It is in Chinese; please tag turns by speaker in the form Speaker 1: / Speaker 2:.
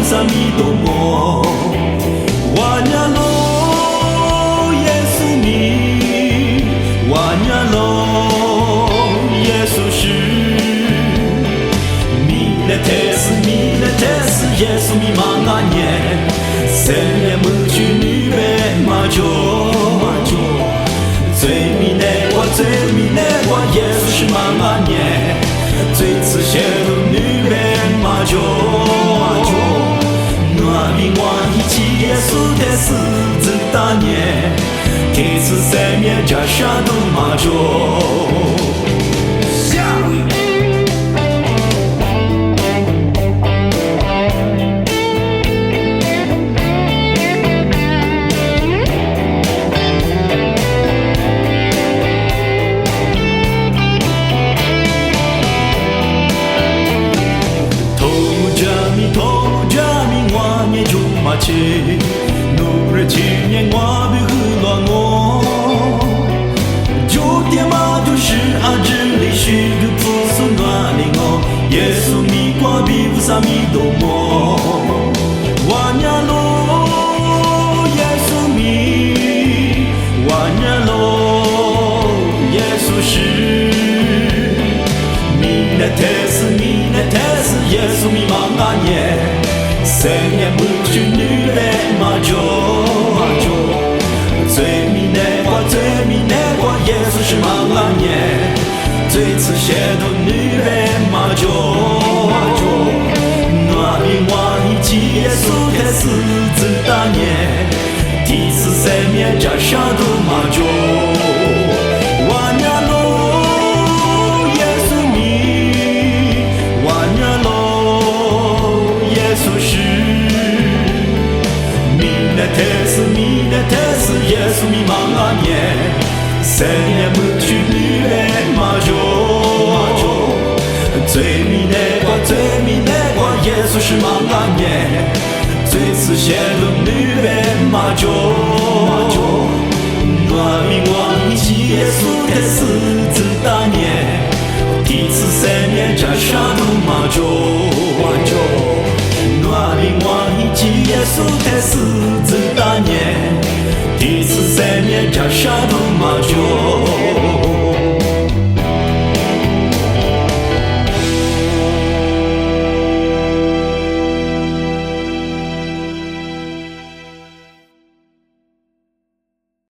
Speaker 1: 萨米多摩，瓦尼亚罗耶稣米，瓦尼亚罗耶稣是，米勒特斯耶稣米玛阿涅，塞涅姆居女贝马ጆ，最迷内瓜耶稣是玛阿涅，最次写的女贝马ጆ，那比我一起耶稣的死子大涅，第次塞面加沙都马ጆ。努力纪念我被胡乱我，就天马就是阿支里许个朴素暖灵哦，耶稣米瓜比乌萨米多么，瓦尼亚罗耶稣米，瓦尼亚罗耶稣是，米勒特斯耶稣米玛阿涅。塞涅姆居女贝马ጆ，最迷内瓜耶稣是玛阿涅，最次写的女贝马ጆ，那比我一起耶稣的死子大涅，第次塞面加沙的马ጆ，瓦尼亚罗耶稣米，瓦尼亚罗耶稣是。米勒特斯耶稣米玛阿涅，塞涅姆居女贝马ጆ，最迷内瓜耶稣是玛阿涅，最次写的女贝马ጆ，那比我一起耶稣的死子大涅，第次塞面加沙都马ጆ，那比我一起耶稣的死子大涅，第次塞面加沙都马ጆ。